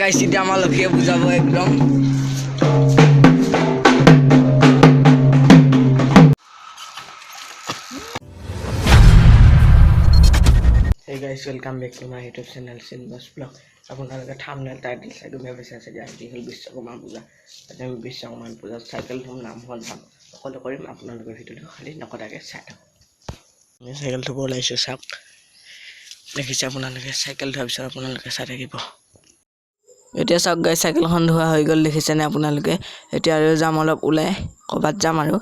গাইছ এতিয়া আমাৰ লক্ষীয়ে বুজাব একদম Hey guys, welcome back to my YouTube channel Silvers Vlog. আপোনালোকে থাম্বনেল টাইটেল চাই তুমি বিচাৰিছে যে আজি হ'ল বিশ্বকৰ্মা পূজা। আজি আমি বিশ্বকৰ্মা পূজাত চাইকেল থ'ম নাম হ'ল যাম সকলো কৰিম আপোনালোকে ভিডিঅ'টো খালি নকটাকৈ চাই থাকক। আমি চাইকেল থ'ব ওলাইছোঁ চাওক দেখিছে আপোনালোকে চাইকেল থোৱাৰ পিছত আপোনালোকে চাই থাকিব। এতিয়া চাওক গাইছ চাইকেলখন ধোৱা হৈ গ'ল দেখিছেনে আপোনালোকে। এতিয়া আৰু যাম অলপ ওলাই ক'ৰবাত যাম আৰু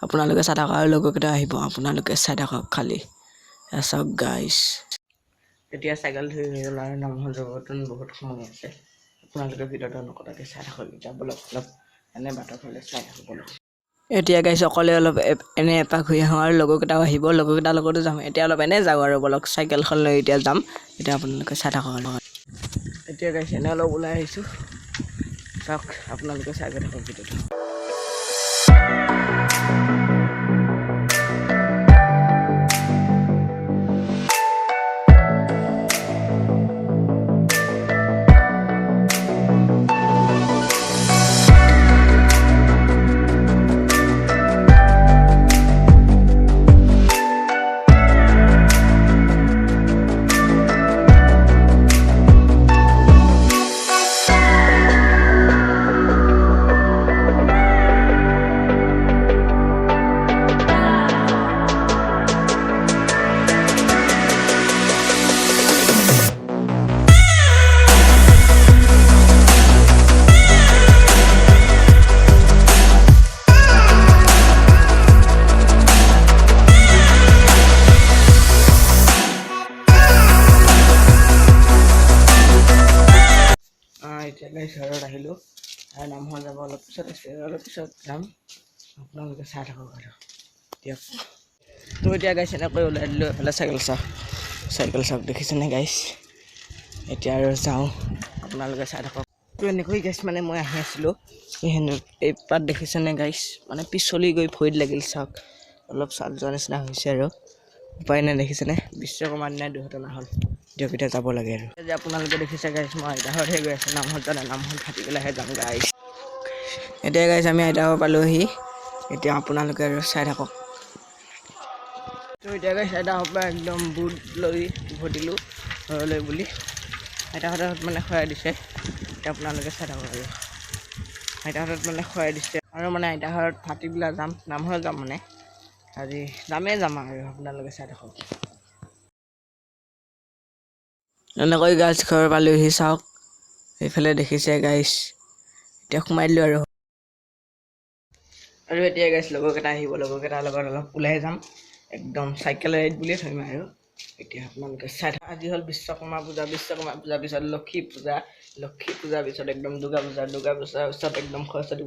আপোনালোকে চাই থাকক আৰু লগৰকেইটা আহিব আপোনালোকে চাই থাকক খালি চাওক গাইছ। এতিয়া চাইকেল ধুই হৈ গ'ল আৰু নামঘৰ যাবতোন বহুত সময় আছে আপোনালোকে ভিডিঅ'টো নকটাকৈ চাই থাকক। এতিয়া বলক অলপ এনে বাটৰ ফালে চাই থাকক বলক। এতিয়া গাইছ অকলে অলপ এনে এপাক ঘূৰি আহোঁ আৰু লগৰকেইটাও আহিব লগৰকেইটাৰ লগতো যাম। এতিয়া অলপ এনে যাওঁ আৰু বলক চাইকেলখন লৈ এতিয়া যাম এতিয়া আপোনালোকে চাই থাকক লগত। এতিয়া গাইছ এনে অলপ ওলাই আহিছোঁ চাওক আপোনালোকে চাই থাকক ভিডিঅ'টো। এতিয়া গাইছ ঘৰত আহিলোঁ আৰু নামঘৰ যাব অলপ পিছত আছে অলপ পিছত যাম আপোনালোকে চাই থাকক আৰু দিয়ক। তো এতিয়া গাইছ এনেকৈ ওলাই দিলোঁ এফালে চাইকেল চাওক দেখিছেনে গাইছ। এতিয়া আৰু যাওঁ আপোনালোকে চাই থাকক। তো এনেকৈ গাইছ মানে মই আহি আছিলোঁ এই পাত দেখিছেনে গাইছ মানে পিছলি গৈ ভৰিত লাগিল চাওক অলপ চাল যোৱা নিচিনা হৈছে আৰু উপায় নাই দেখিছেনে বিশ্বকৰ্মাৰ দিনাই দুৰ্ঘটনা হ'ল। দিয়ক এতিয়া যাব লাগে আৰু যে আপোনালোকে দেখিছে গাইছ মই আইতাহঁতহে গৈ আছে নামঘৰত জানে নামঘৰত ফাটি পেলাইহে যাম গাইছ। এতিয়া গাইছ আমি আইতাহঁত পালোহি এতিয়া আপোনালোকে আৰু চাই থাকক। তো এতিয়া গাইছ আইতাহঁতৰ পৰা একদম বুট লৈ উভতিলোঁ ঘৰলৈ বুলি আইতাহঁতত মানে খুৱাই দিছে এতিয়া আপোনালোকে চাই থাকক আৰু আইতাহঁতত মানে খুৱাই দিছে আৰু মানে আইতাহঁত ফাটি পেলাই যাম নামঘৰত যাম মানে আজি যাম আৰু আপোনালোকে চাই থাকক। এনেকৈ গাইছ ঘৰ পালোহি চাওক এইফালে দেখিছে গাইছ এতিয়া সোমাই দিলোঁ আৰু এতিয়া গাইছ লগৰকেইটা আহিব লগৰকেইটাৰ লগত অলপ ওলাই যাম একদম চাইকেল ৰাইড বুলিয়ে ধৰিম আৰু এতিয়া আপোনালোকে চাই থাকক। আজি হ'ল বিশ্বকৰ্মা পূজাৰ পিছত লক্ষী পূজাৰ পিছত একদম দুৰ্গা পূজাৰ পিছত একদম সৰস্বতী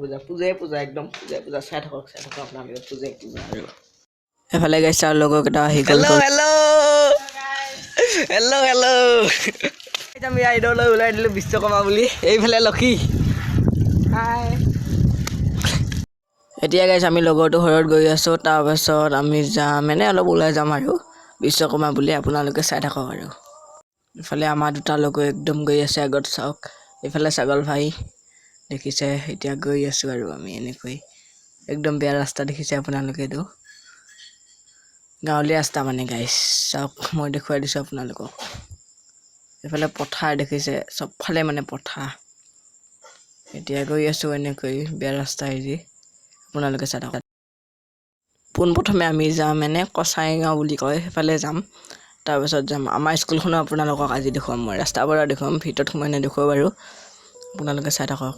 পূজা একদম পূজা চাই থাকক আপোনালোকে পূজা আৰু এফালে গাইছ আৰু লগৰকেইটা আহি গ'ল। হেল্ল' আমি আইডলৈ ওলাই দিলোঁ বিশ্বকৰ্মা বুলি এইফালে লক্ষী হাই। এতিয়া গাইছ আমি লগৰটো ঘৰত গৈ আছোঁ তাৰপাছত আমি যাম এনে অলপ ওলাই যাম আৰু বিশ্বকৰ্মা বুলি আপোনালোকে চাই থাকক আৰু ইফালে আমাৰ দুটা লগৰ একদম গৈ আছে আগত চাওক এইফালে ছাগল ভাই দেখিছে এতিয়া গৈ আছোঁ আৰু আমি এনেকৈ একদম বেয়া ৰাস্তা দেখিছে আপোনালোকেতো গাঁৱলীয়া ৰাস্তা মানে গাইছ চাওক মই দেখুৱাই দিছোঁ আপোনালোকক। এইফালে পথাৰ দেখিছে চবফালে মানে পথাৰ এতিয়া গৈ আছোঁ এনেকৈ বেয়া ৰাস্তা এৰি আপোনালোকে চাই থাকক। পোনপ্ৰথমে আমি যাম এনে কচাই গাঁও বুলি কয় সেইফালে যাম তাৰপিছত যাম আমাৰ স্কুলখনো আপোনালোকক আজি দেখুৱাম মই ৰাস্তাৰ পৰা দেখুৱাম ভিতৰত সোমাই নেদেখুৱাম বাৰু আপোনালোকে চাই থাকক।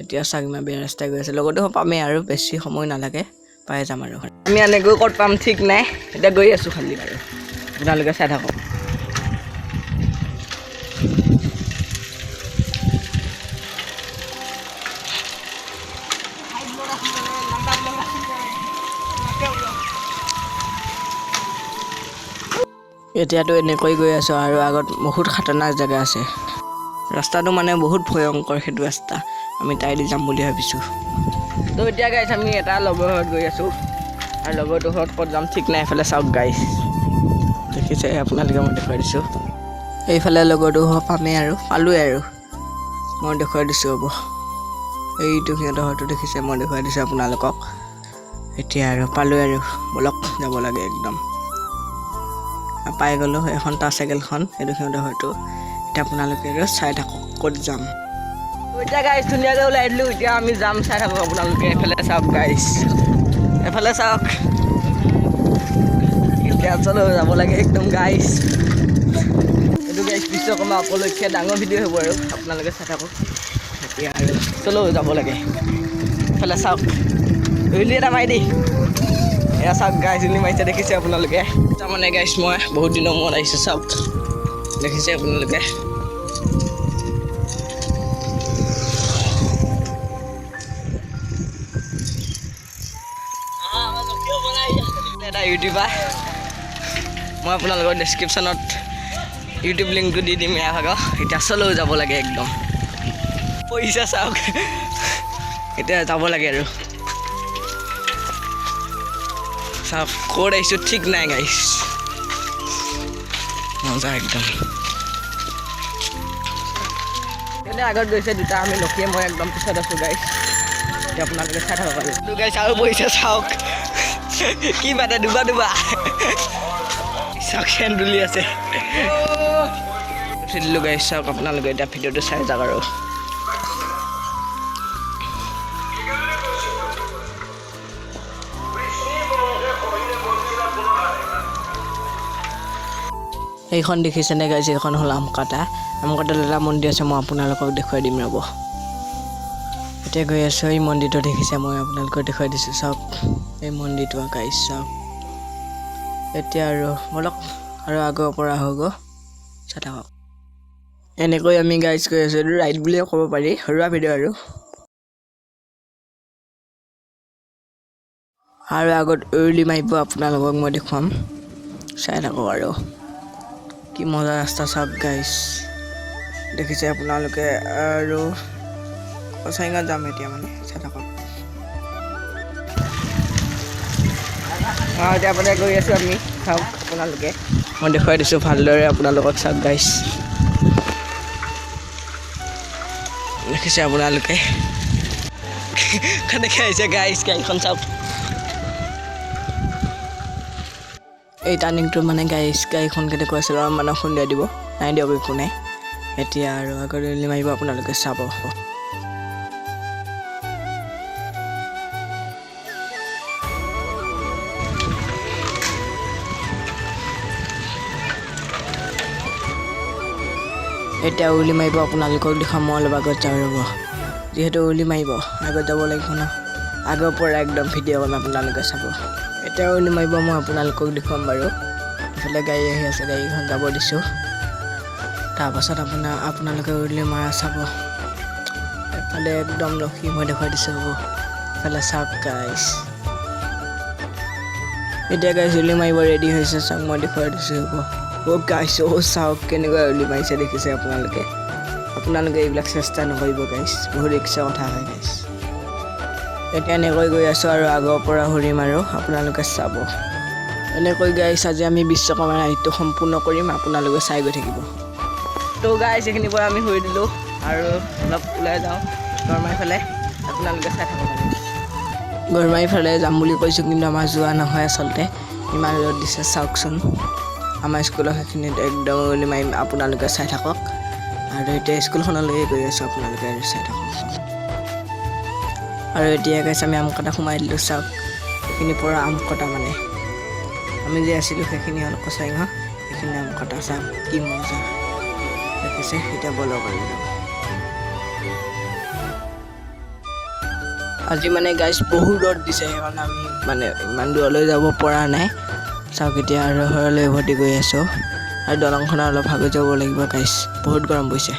এতিয়া চাওক ইমান বেয়া ৰাস্তাই গৈ আছে লগতে পামেই আৰু বেছি সময় নালাগে পাই যাম আৰু আমি এনেকৈ ক'ত পাম ঠিক নাই এতিয়া গৈ আছোঁ খালি বাৰু আপোনালোকে চাই থাকক। এতিয়াতো এনেকৈ গৈ আছোঁ আৰু আগত বহুত খাতৰনাক জেগা আছে ৰাস্তাটো মানে বহুত ভয়ংকৰ সেইটো ৰাস্তা আমি তাই দি যাম বুলি ভাবিছোঁ। তো এতিয়া গাইছ আমি এটা লগৰ ঘৰত গৈ আছোঁ আৰু লগৰটো ঘৰত ক'ত যাম ঠিক নাই এইফালে চাওক গাইছ দেখিছে আপোনালোকে মই দেখুৱাই দিছোঁ এইফালে লগৰটো পামেই আৰু পালোৱে আৰু মই দেখুৱাই দিছোঁ হ'ব এইটো সিহঁতৰ হয়তো দেখিছে মই দেখুৱাই দিছোঁ আপোনালোকক এতিয়া আৰু পালোঁ আৰু বলক যাব লাগে একদম পাই গ'লোঁ এখন তাৰ চাইকেলখন সেইটো সিহঁতৰ হয়তো এতিয়া আপোনালোকে আৰু চাই থাকক ক'ত যাম এতিয়া গাইছ ধুনীয়াকৈ ওলাই দিলোঁ এতিয়া আমি যাম চাই থাকক আপোনালোকে এফালে চাওক গাইছ এফালে চাওক এতিয়া চলো যাব লাগে একদম গাইছ এইটো গাইছ বিশ্বকৰ্মা উপলক্ষে ডাঙৰ ভিডিঅ' হ'ব আৰু আপোনালোকে চাই থাকক এতিয়া আৰু চলো যাব লাগে এফালে চাওক উইলি এটা মাৰি দি এয়া চাওক গাইছ উইলি মাৰিছে দেখিছে আপোনালোকে তাৰমানে গাইছ মই বহুত দিনৰ মূৰত আহিছোঁ চাওক দেখিছে আপোনালোকে এটা ইউটিউবাৰ মই আপোনালোকৰ ডেছক্ৰিপশ্যনত ইউটিউব লিংকটো দি দিম এয়া ভাগৰ এতিয়া চলো যাব লাগে একদম পইচা চাওক এতিয়া যাব লাগে আৰু চাওক ক'ত আহিছোঁ ঠিক নাই গাইছ মজা একদম এতিয়া আগত গৈছে দুটা আমি লক্ষীয়ে মই একদম পিছত আছোঁ গাইছ এতিয়া আপোনালোকে চাই থাকক আৰু গাইছ আৰু পইচা চাওক কি বাটে ডুবা চাওক চেন্দুলি আছে দিলোঁ গাইছ চাওক আপোনালোকে এতিয়া ভিডিঅ'টো চাই যাওক আৰু এইখন দেখিছেনে গাইছে এইখন হ'ল আমকাটা এটা মন্দিৰ আছে মই আপোনালোকক দেখুৱাই দিম ৰ'ব এতিয়া গৈ আছোঁ এই মন্দিৰটো দেখিছে মই আপোনালোকক দেখুৱাই দিছোঁ চাওক এই মন্দিৰটো গাইছ চাওক এতিয়া আৰু বলক আৰু আগৰ পৰা আহোঁ চাই থাকক এনেকৈ আমি গাইছ গৈ আছোঁ এইটো ৰাইড বুলিয়ে ক'ব পাৰি সৰুৱা ভিডিঅ' আৰু আগত উৰুলি মাৰিব আপোনালোকক মই দেখুৱাম চাই থাকক আৰু কি মজা ৰাস্তা চাওক গাইছ দেখিছে আপোনালোকে আৰু কচাইঙত যাম এতিয়া মানে চাই থাকক এতিয়া মানে গৈ আছোঁ আমি চাওক আপোনালোকে মই দেখুৱাই দিছোঁ ভালদৰে আপোনালোকক চাওক গাইছ দেখিছে আপোনালোকে কেনেকৈ আহিছে গাইছ গাড়ীখন চাওক এই টাৰ্ণিংটো মানে গাড়ীখন কেনেকৈ আছে আৰু মানে খুন্দিয়াই দিব নাই দিয়ক একো নাই এতিয়া আৰু আগত উৰুলি মাৰিব আপোনালোকে চাব এতিয়া উৰুলি মাৰিব আপোনালোকক দেখুৱাম মই অলপ আগত যাওঁ ৰ'ব যিহেতু উৰুলি মাৰিব আগত যাব লাগিব ন আগৰ পৰা একদম ভিডিঅ' কৰিম আপোনালোকে চাব এতিয়া উৰুলি মাৰিব মই আপোনালোকক দেখুৱাম বাৰু ইফালে গাড়ী আহি আছে গাড়ীখন যাব দিছোঁ তাৰপাছত আপোনালোকে উৰুলি মাৰা চাব এফালে একদম ৰখি মই দেখুৱাই দিছোঁ হ'ব এফালে চাওক গাইছ এতিয়া গাইছ উৰুলি মাৰিব ৰেডি হৈছে চাওক মই দেখুৱাই দিছোঁ হ'ব গাইছ চাওক কেনেকৈ উৰুলি মাৰিছে দেখিছে আপোনালোকে এইবিলাক চেষ্টা নকৰিব গাইছ বহুত ৰিক্সৰ কথা হয় গাইছ এতিয়া এনেকৈ গৈ আছোঁ আৰু আগৰ পৰা ঘূৰিম আৰু আপোনালোকে চাব এনেকৈ গাইছ আজি আমি বিশ্বকৰ্মা ৰাইডটো সম্পূৰ্ণ কৰিম আপোনালোকে চাই গৈ থাকিব তো গাইছ এইখিনিৰ পৰা আমি ঘূৰি দিলোঁ আৰু অলপ ওলাই যাওঁ গৰমাই ফালে আপোনালোকে চাই থাকক গৰমাই ফালে যাম বুলি কৈছোঁ কিন্তু আমাৰ যোৱা নহয় আচলতে ইমান ৰ'দ দিছে চাওকচোন আমাৰ স্কুলৰ সেইখিনিত একদম উৰুলি মাৰিম আপোনালোকে চাই থাকক আৰু এতিয়া স্কুলখনলৈকে গৈ আছোঁ আপোনালোকে চাই থাকক আৰু এতিয়া গাইছ আমি আম কটা সোমাই দিলোঁ চাওক সেইখিনিৰ পৰা আম কটা মানে আমি যে আছিলোঁ সেইখিনি হ'ল কচাইঙা সেইখিনি আম কটা চাওক কি মজা দেখিছে এতিয়া বলক আৰু আজি মানে গাইছ বহুত ৰ'দ দিছে সেইকাৰণে আমি মানে ইমান দূৰলৈ যাব পৰা নাই চাওক এতিয়া আৰু ঘৰলৈ উভতি গৈ আছোঁ আৰু দলংখনত অলপ ভাগি যাব লাগিব গাইছ বহুত গৰম পৰিছে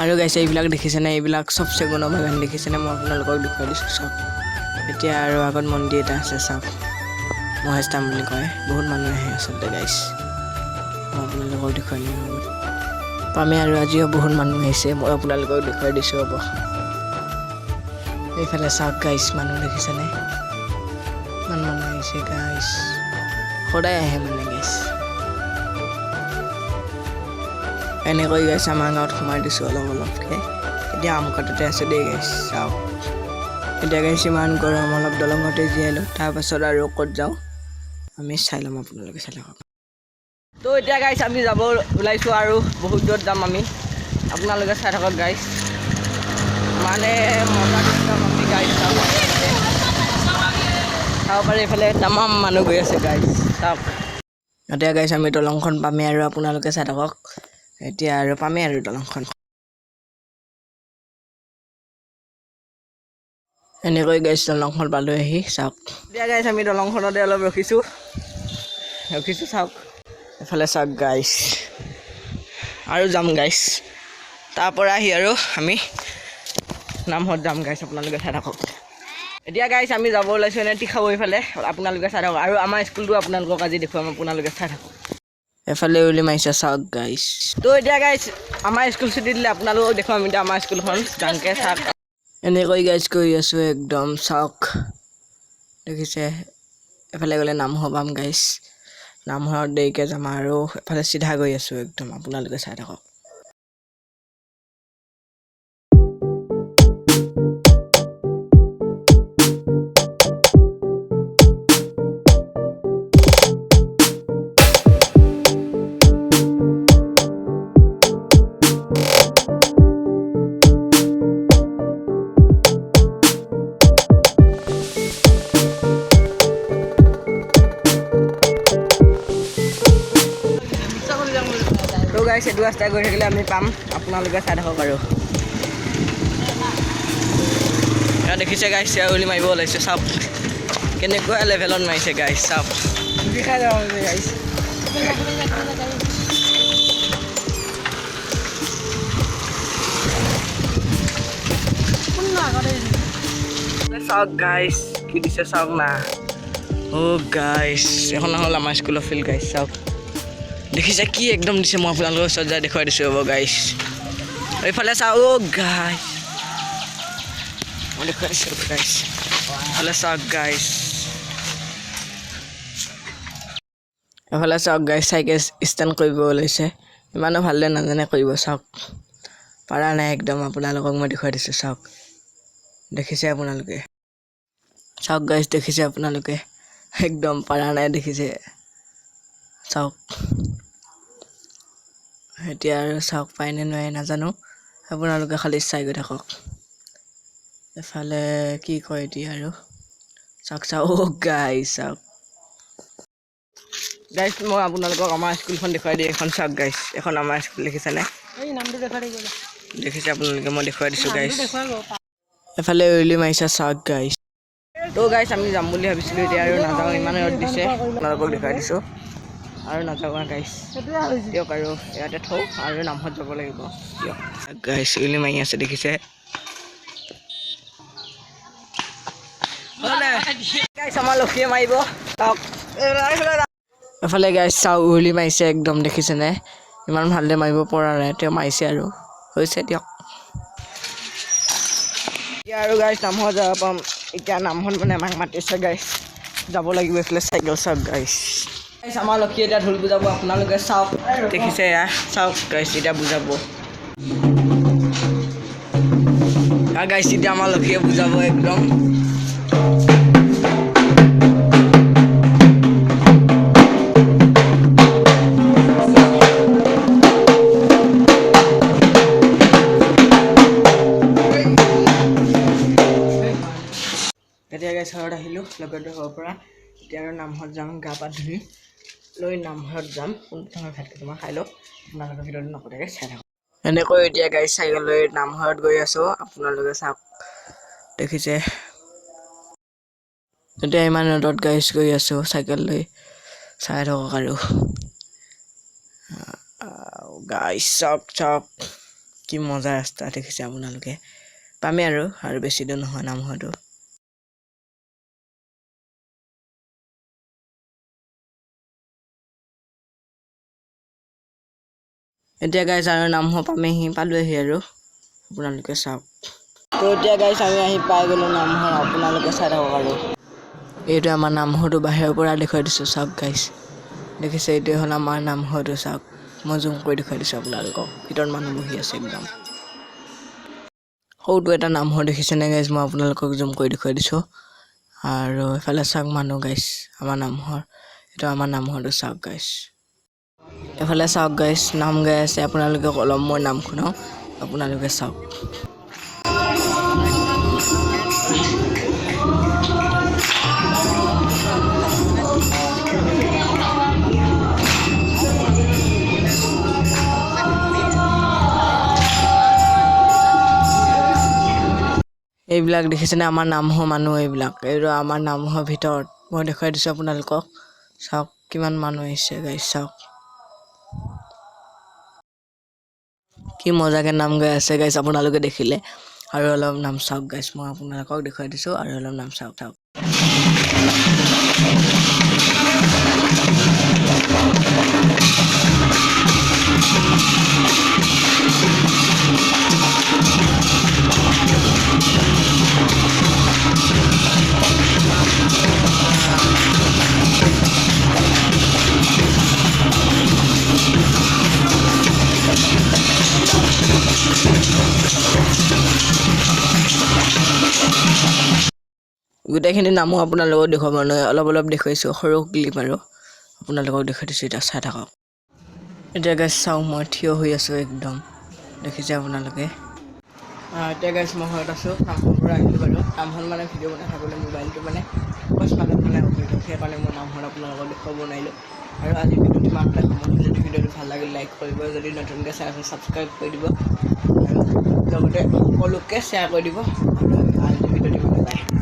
আৰু গাইছে এইবিলাক দেখিছেনে এইবিলাক চবচে গুণ বাগান দেখিছেনে মই আপোনালোকক দেখুৱাই দিছোঁ চাওক এতিয়া আৰু আগত মন্দিৰ এটা আছে চাওক মহেশ ধাম বুলি কয় বহুত মানুহ আহে আচলতে গাইছ মই আপোনালোকক দেখুৱাই দিম পামে আৰু আজিও বহুত মানুহ আহিছে মই আপোনালোকক দেখুৱাই দিছোঁ হ'ব এইফালে চাওক গাইছ মানুহ দেখিছেনে ইমান মানুহ আহিছে গাইছ সদায় আহে মানে গাইছ এনেকৈ গাইছ আমাৰ গাঁৱত সোমাই দিছোঁ অলপ অলপকৈ এতিয়া আমকাটোতে আছে দেই গাইছ চাওক এতিয়া গাইছ ইমান গৰম অলপ দলঙতে জীয়াই লওঁ তাৰপাছত আৰু ক'ত যাওঁ আমি চাই ল'ম আপোনালোকে চাই লওক তো এতিয়া গাইছ আমি যাব ওলাইছোঁ আৰু বহুত দূৰত যাম আমি আপোনালোকে চাই থাকক গাইছ মানে মজা যাম আমি গাইছ চাব পাৰে এইফালে তামাম মানুহ গৈ আছে গাইছ চাওক এতিয়া গাইছ আমি দলংখন পামেই আৰু আপোনালোকে চাই থাকক এতিয়া আৰু পামেই আৰু দলংখন এনেকৈ গাইছ দলংখন পালোঁ আহি চাওক এতিয়া গাইছ আমি দলংখনতে অলপ ৰখিছোঁ চাওক এফালে চাওক গাইছ আৰু যাম গাইছ তাৰপৰা আহি আৰু আমি নামঘৰত যাম গাইছ আপোনালোকে চাই থাকক এতিয়া গাইছ আমি যাব ওলাইছোঁ এনে তীখাব এইফালে আপোনালোকে চাই থাকক আৰু আমাৰ স্কুলটো আপোনালোকক আজি দেখুৱাম আপোনালোকে চাই থাকক এফালে উলি মাৰিছে চাওক গাইছ তো এতিয়া গাইছ আমাৰ স্কুল ছুটি দিলে আপোনালোকক দেখুৱাম এতিয়া আমাৰ স্কুলখন ডাঙৰকৈ চাওক এনেকৈ গাইছ কৰি আছোঁ একদম চাওক দেখিছে এফালে গ'লে নামঘৰ পাম গাইছ নামঘৰত দেৰিকৈ যাম আৰু এফালে চিধা গৈ আছোঁ একদম আপোনালোকে চাই থাকক তো গাইছ এইটো ৰাস্তাই গৈ থাকিলে আমি পাম আপোনালোকে চাই থাকক আৰু এয়া দেখিছে গাইছ এয়া উলি মাৰিব ওলাইছে চাওক কেনেকুৱা লেভেলত মাৰিছে গাইছ চাওক দেখাই যাব গাইছ চাওক গাইছ কি দিছে চাওক না অ' গাইছ এখন হ'ল আমাৰ স্কুলৰ ফিল্ড গাইছ চাওক দেখিছে কি একদম দিছে মই আপোনালোকৰ ওচৰত যাই দেখুৱাই দিছোঁ হ'ব গাইছ এইফালে চাওক অ' গাইছ মই দেখুৱাই দিছোঁ গাইছ এইফালে চাওক গাইছ এইফালে চাওক গাইছ চাইকেল ষ্টেণ্ড কৰিব ওলাইছে ইমানো ভালদৰে নাজানে কৰিব চাওক পাৰা নাই একদম আপোনালোকক মই দেখুৱাই দিছোঁ চাওক দেখিছে আপোনালোকে চাওক গাইছ দেখিছে আপোনালোকে একদম পাৰা নাই দেখিছে চাওক এতিয়া আৰু চাওক পায়নে নোৱাৰে নাজানো আপোনালোকে খালি চাই গৈ থাকক এফালে কি কয় এতিয়া আৰু চাওক অ' গাইছ চাওক গাইছ মই আপোনালোকক আমাৰ স্কুলখন দেখুৱাই দিওঁ এখন চাওক গাইছ এখন আমাৰ স্কুল দেখিছেনে দেখিছে আপোনালোকে মই দেখুৱাই দিছোঁ গাইছ এফালে উলি মাৰিছে চাওক গাইছ তো গাইছ আমি যাম বুলি ভাবিছিলোঁ এতিয়া আৰু নাযাওঁ ইমান ৰ'দ দিছে আপোনালোকক দেখুৱাই দিছোঁ আৰু নাযাওঁ গাইছ দিয়ক আৰু ইয়াতে থওঁ আৰু নামঘৰত যাব লাগিব দিয়ক গাইছ উলি মাৰি আছে দেখিছে গাইছ আমাৰ লক্ষীয়ে মাৰিব চাওক এফালে গাইছ চাওক উলি মাৰিছে একদম দেখিছেনে ইমান ভালদৰে মাৰিব পৰা নাই তেওঁ মাৰিছে আৰু হৈছে দিয়ক এতিয়া আৰু গাইছ নামঘৰত যাব পাম এতিয়া নামঘৰত মানে আমাক মাতিছে গাইছ যাব লাগিব এইফালে চাইকেল চাওক গাইছ গাইছ আমাৰ লক্ষী এতিয়া ঢোল বুজাব আপোনালোকে চাওক দেখিছে এয়া চাওক গাইছ এতিয়া বুজাব গাইছ এতিয়া আমাৰ লক্ষীয়ে বুজাব একদম এতিয়া গাইছ ঘৰত আহিলোঁ লগতে ঘৰৰ পৰা এতিয়া আৰু নামঘৰত যাম গা পা ধুই লৈ নামঘৰত যাম পোনপ্ৰথমে ভাত কেইটামান খাই লওঁ আপোনালোকৰ ভিডিঅ'টো নকটাকৈ চাই থাকক এনেকৈ এতিয়া গাইছ চাইকেল লৈ নামঘৰত গৈ আছোঁ আপোনালোকে চাওক দেখিছে এতিয়া ইমান ৰ'দত গাইছ গৈ আছোঁ চাইকেল লৈ চাই থাকক আৰু গাইছ চাওক কি মজা ৰাস্তা দেখিছে আপোনালোকে পামে আৰু বেছি দূৰ নহয় নামঘৰটো এতিয়া গাইছ আৰু নামঘৰ পালোহি আৰু আপোনালোকে চাওক তো এতিয়া গাইছ আমি আহি পাই গ'লো নামঘৰ আপোনালোকে চাই থাকক আৰু এইটো আমাৰ নামঘৰটো বাহিৰৰ পৰা দেখুৱাই দিছোঁ চাওক গাইছ দেখিছে এইটোৱে হ'ল আমাৰ নামঘৰটো চাওক মই জুম কৰি দেখুৱাই দিছোঁ আপোনালোকক ভিতৰত মানুহ বহি আছে একদম সৰুটো এটা নামঘৰ দেখিছেনে গাইছ মই আপোনালোকক জুম কৰি দেখুৱাই দিছোঁ আৰু এফালে চাওক মানুহ গাইছ আমাৰ নামঘৰ এইটো আমাৰ নামঘৰটো চাওক গাইছ এফালে চাওক গাইছ নাম গাই আছে আপোনালোকে অলপ মই নাম শুনাওঁ আপোনালোকে চাওক এইবিলাক দেখিছেনে আমাৰ নামঘৰ মানুহ এইবিলাক এইটো আমাৰ নামঘৰ ভিতৰত মই দেখুৱাই দিছোঁ আপোনালোকক চাওক কিমান মানুহ আহিছে গাইছ চাওক কি মজাকে নাম গাই আছে গাইছ আপোনালোকে দেখিলে আৰু অলপ নাম চাওক গাইছ মই আপোনালোকক দেখুৱাই দিছোঁ আৰু অলপ নাম চাওক গোটেইখিনি নামো আপোনালোকক দেখুৱাব নহয় অলপ দেখুৱাইছোঁ সৰু ক্লিপ আৰু আপোনালোকক দেখুৱাই দিছোঁ এতিয়া চাই থাকক এতিয়া গাইছ চাওক মই থিয় হৈ আছোঁ একদম দেখিছে আপোনালোকে এতিয়া গাইছ মই ঘৰত আছোঁ নামঘৰৰ পৰা আহিলোঁ বাৰু নামঘৰত মানে ভিডিঅ' বনাই থাকোঁতে মোবাইলটো মানে অকস্মাতত মানে অসুবিধা সেইকাৰণে মই নামঘৰত আপোনালোকক দেখুৱাব নোৱাৰিলোঁ আৰু আজি ভিডিঅ'টো ইমানতে সময় যদি ভিডিঅ'টো ভাল লাগিল লাইক কৰিব যদি নতুনকৈ চাই আছে ছাবস্ক্ৰাইব কৰি দিব আৰু লগতে সকলোকে শ্বেয়াৰ কৰি দিব আৰু আজি ভিডিঅ'টো ইমানে বাই